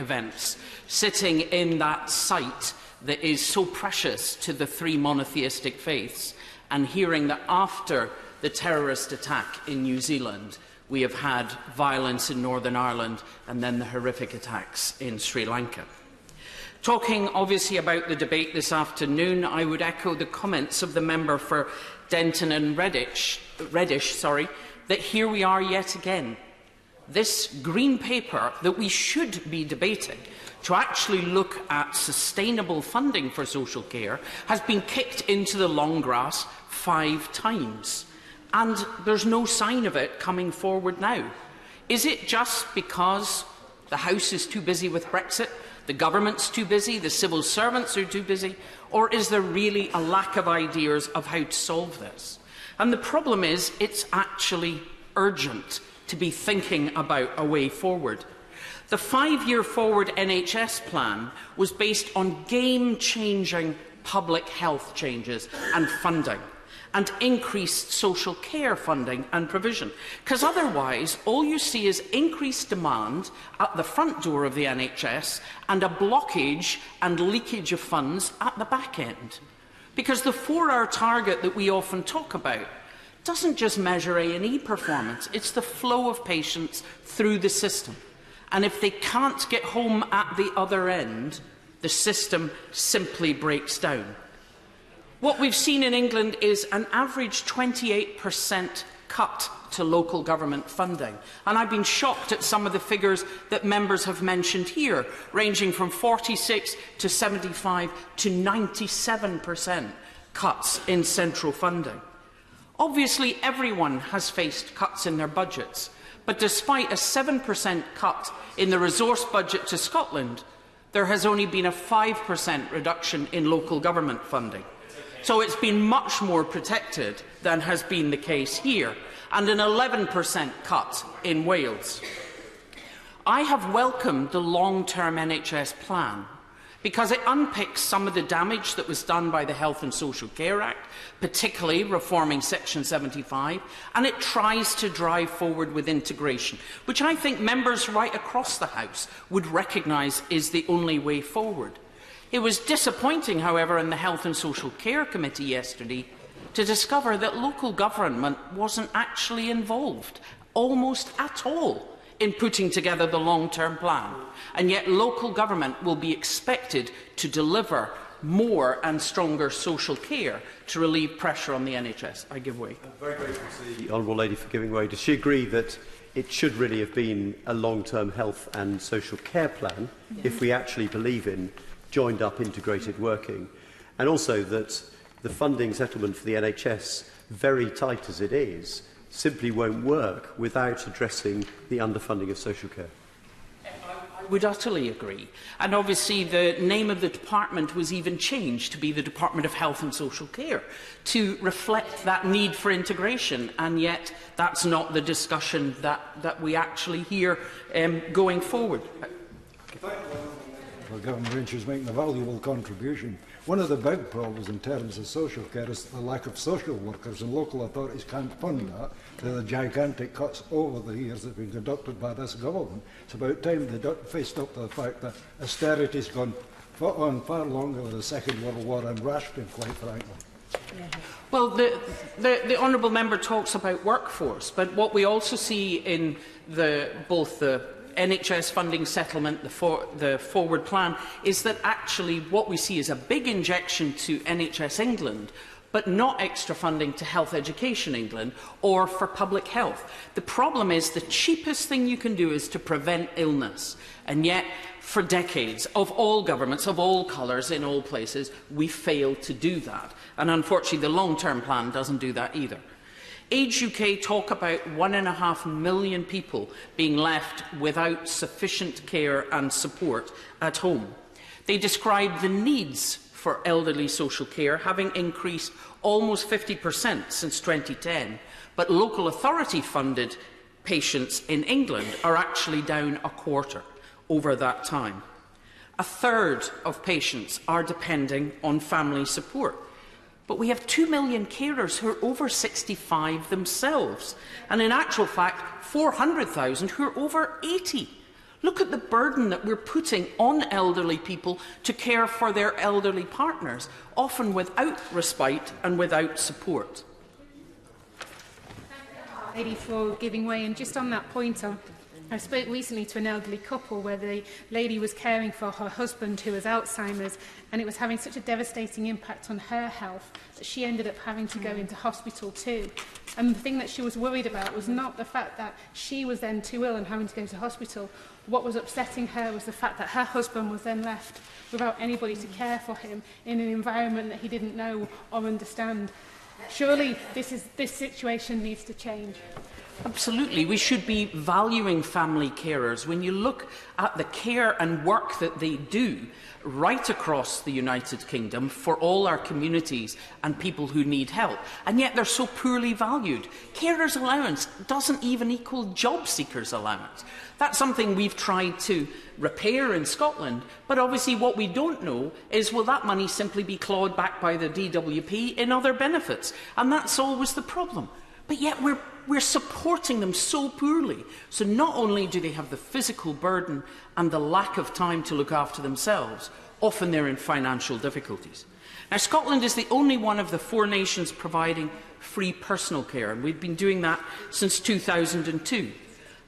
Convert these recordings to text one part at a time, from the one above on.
events, sitting in that site that is so precious to the three monotheistic faiths, and hearing that after the terrorist attack in New Zealand, we have had violence in Northern Ireland and then the horrific attacks in Sri Lanka. Talking obviously about the debate this afternoon, I would echo the comments of the member for Denton and Reddish, that here we are yet again. This green paper that we should be debating to actually look at sustainable funding for social care has been kicked into the long grass 5 times. And there's no sign of it coming forward now. Is it just because the House is too busy with Brexit, the government's too busy, the civil servants are too busy, or is there really a lack of ideas of how to solve this? And the problem is, it's actually urgent to be thinking about a way forward. The 5-year forward NHS plan was based on game-changing public health changes and funding, and increased social care funding and provision. Because otherwise, all you see is increased demand at the front door of the NHS and a blockage and leakage of funds at the back end. Because the 4-hour target that we often talk about doesn't just measure A&E performance, it's the flow of patients through the system. And if they can't get home at the other end, the system simply breaks down. What we've seen in England is an average 28% cut to local government funding. And I've been shocked at some of the figures that members have mentioned here, ranging from 46 to 75 to 97% cuts in central funding. Obviously, everyone has faced cuts in their budgets, but despite a 7% cut in the resource budget to Scotland, there has only been a 5% reduction in local government funding. So it's been much more protected than has been the case here, and an 11% cut in Wales. I have welcomed the long-term NHS plan because it unpicks some of the damage that was done by the Health and Social Care Act, particularly reforming Section 75, and it tries to drive forward with integration, which I think members right across the House would recognise is the only way forward. It was disappointing, however, in the Health and Social Care Committee yesterday to discover that local government wasn't actually involved, almost at all, in putting together the long-term plan. And yet local government will be expected to deliver more and stronger social care to relieve pressure on the NHS. I give way. I'm very grateful to the Honourable Lady for giving way. Does she agree that it should really have been a long-term health and social care plan if we actually believe in joined-up integrated working, and also that the funding settlement for the NHS, very tight as it is, simply won't work without addressing the underfunding of social care? I would utterly agree. And obviously the name of the department was even changed to be the Department of Health and Social Care to reflect that need for integration, and yet that's not the discussion that we actually hear going forward. The government is making a valuable contribution. One of the big problems in terms of social care is the lack of social workers, and local authorities can't fund that. There are gigantic cuts over the years that have been conducted by this government. It's about time they faced up to the fact that austerity has gone on far longer than the Second World War and rationing, quite frankly. Well, the honourable member talks about workforce, but what we also see in both the NHS funding settlement, the forward plan, is that actually what we see is a big injection to NHS England, but not extra funding to Health Education England or for public health. The problem is the cheapest thing you can do is to prevent illness, and yet for decades, of all governments, of all colours, in all places, we failed to do that. And unfortunately the long-term plan doesn't do that either. Age UK talk about 1.5 million people being left without sufficient care and support at home. They describe the needs for elderly social care having increased almost 50% since 2010, but local authority funded patients in England are actually down a quarter over that time. A third of patients are depending on family support. But we have 2 million carers who are over 65 themselves, and in actual fact 400,000 who are over 80. Look at the burden that we're putting on elderly people to care for their elderly partners, often without respite and without support. Lady for giving way, and just on that point, I spoke recently to an elderly couple where the lady was caring for her husband who has Alzheimer's, and it was having such a devastating impact on her health that she ended up having to go into hospital too. And the thing that she was worried about was not the fact that she was then too ill and having to go to hospital. What was upsetting her was the fact that her husband was then left without anybody to care for him in an environment that he didn't know or understand. Surely this situation needs to change. Absolutely. We should be valuing family carers. When you look at the care and work that they do right across the United Kingdom for all our communities and people who need help, and yet they're so poorly valued. Carers' allowance doesn't even equal job seekers' allowance. That's something we've tried to repair in Scotland, but obviously what we don't know is will that money simply be clawed back by the DWP in other benefits? And that's always the problem. But yet we're supporting them so poorly. So not only do they have the physical burden and the lack of time to look after themselves, often they're in financial difficulties. Now, Scotland is the only one of the 4 nations providing free personal care, and we've been doing that since 2002.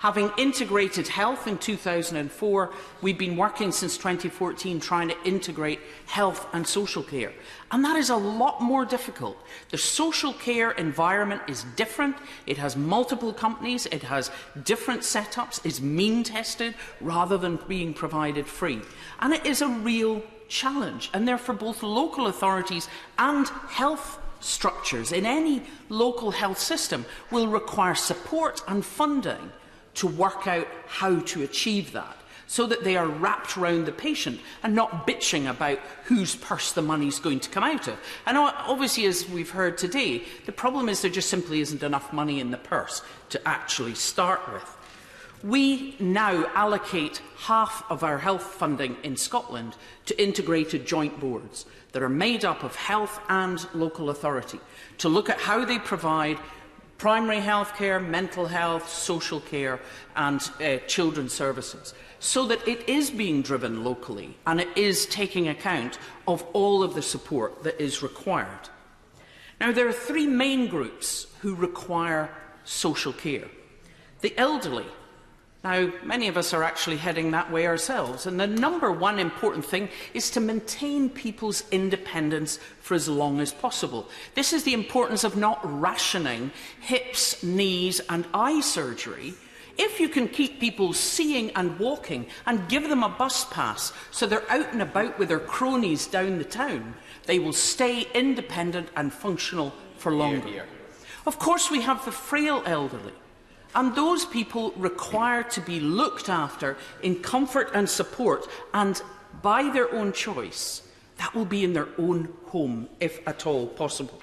Having integrated health in 2004, we've been working since 2014 trying to integrate health and social care. And that is a lot more difficult. The social care environment is different. It has multiple companies. It has different setups. It's mean tested rather than being provided free. And it is a real challenge. And therefore, both local authorities and health structures in any local health system will require support and funding to work out how to achieve that, so that they are wrapped around the patient and not bitching about whose purse the money's going to come out of. And obviously, as we've heard today, the problem is there just simply isn't enough money in the purse to actually start with. We now allocate half of our health funding in Scotland to integrated joint boards that are made up of health and local authority to look at how they provide primary health care, mental health, social care and children's services, so that it is being driven locally and it is taking account of all of the support that is required. Now, there are 3 main groups who require social care. The elderly. Now, many of us are actually heading that way ourselves, and the number one important thing is to maintain people's independence for as long as possible. This is the importance of not rationing hips, knees and eye surgery. If you can keep people seeing and walking and give them a bus pass so they're out and about with their cronies down the town, they will stay independent and functional for longer. Of course, we have the frail elderly. And those people require to be looked after in comfort and support, and by their own choice. That will be in their own home, if at all possible.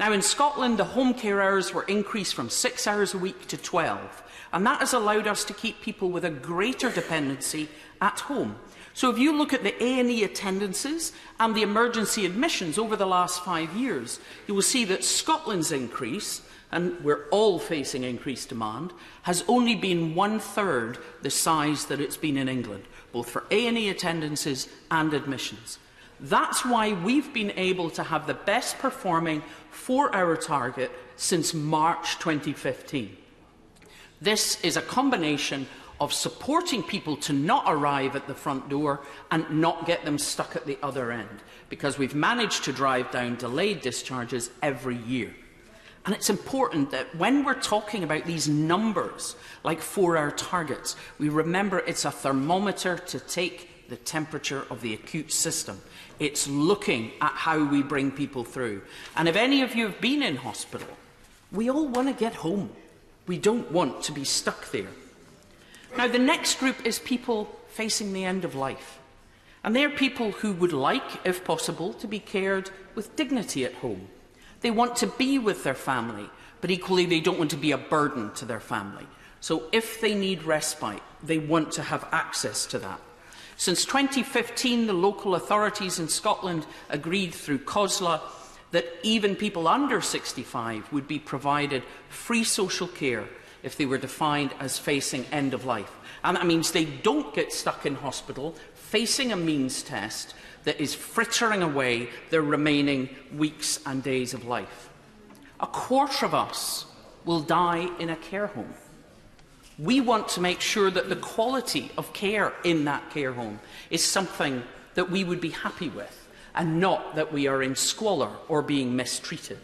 Now, in Scotland, the home care hours were increased from 6 hours a week to 12, and that has allowed us to keep people with a greater dependency at home. So if you look at the A&E attendances and the emergency admissions over the last 5 years, you will see that Scotland's increase, and we're all facing increased demand, has only been 1/3 the size that it's been in England, both for A&E attendances and admissions. That's why we've been able to have the best performing 4-hour target since March 2015. This is a combination of supporting people to not arrive at the front door and not get them stuck at the other end, because we've managed to drive down delayed discharges every year. And it's important that when we're talking about these numbers, like 4-hour targets, we remember it's a thermometer to take the temperature of the acute system. It's looking at how we bring people through. And if any of you have been in hospital, we all want to get home. We don't want to be stuck there. Now, the next group is people facing the end of life. And they're people who would like, if possible, to be cared with dignity at home. They want to be with their family, but equally they don't want to be a burden to their family. So if they need respite, they want to have access to that. Since 2015, the local authorities in Scotland agreed through COSLA that even people under 65 would be provided free social care, if they were defined as facing end of life. And that means they don't get stuck in hospital facing a means test that is frittering away their remaining weeks and days of life. A quarter of us will die in a care home. We want to make sure that the quality of care in that care home is something that we would be happy with, and not that we are in squalor or being mistreated.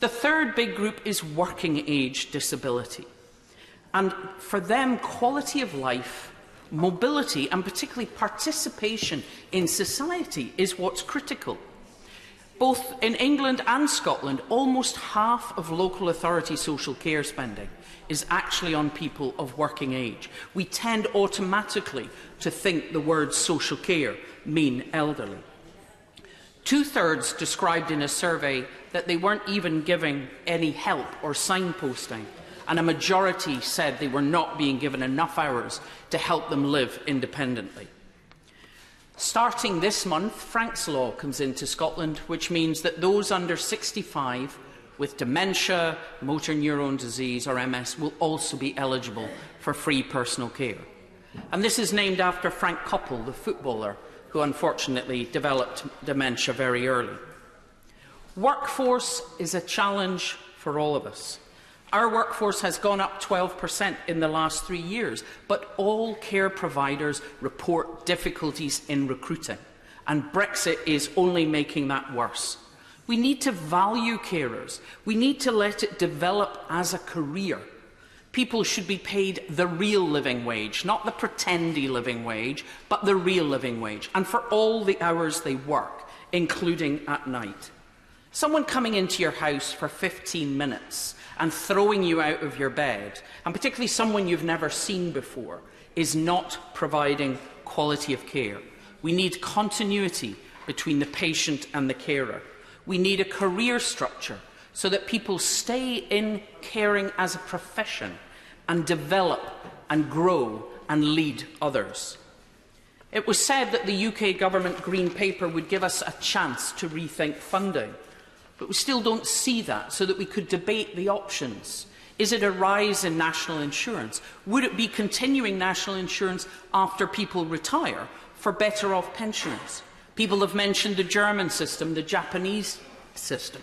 The third big group is working age disability. And for them, quality of life, mobility, and particularly participation in society is what's critical. Both in England and Scotland, almost half of local authority social care spending is actually on people of working age. We tend automatically to think the words social care mean elderly. Two-thirds described in a survey that they weren't even giving any help or signposting, and a majority said they were not being given enough hours to help them live independently. Starting this month, Frank's Law comes into Scotland, which means that those under 65 with dementia, motor neurone disease or MS will also be eligible for free personal care. And this is named after Frank Coppell, the footballer, who unfortunately developed dementia very early. Workforce is a challenge for all of us. Our workforce has gone up 12% in the last 3 years, but all care providers report difficulties in recruiting, and Brexit is only making that worse. We need to value carers. We need to let it develop as a career. People should be paid the real living wage, not the pretendy living wage, but the real living wage, and for all the hours they work, including at night. Someone coming into your house for 15 minutes and throwing you out of your bed, and particularly someone you've never seen before, is not providing quality of care. We need continuity between the patient and the carer. We need a career structure so that people stay in caring as a profession and develop and grow and lead others. It was said that the UK Government Green Paper would give us a chance to rethink funding. But we still don't see that, so that we could debate the options. Is it a rise in national insurance? Would it be continuing national insurance after people retire for better off pensioners? People have mentioned the German system, the Japanese system.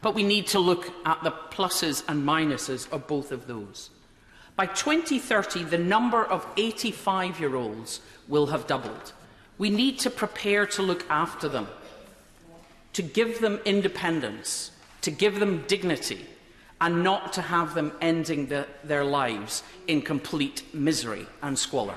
But we need to look at the pluses and minuses of both of those. By 2030, the number of 85-year-olds will have doubled. We need to prepare to look after them, to give them independence, to give them dignity, and not to have them ending their lives in complete misery and squalor.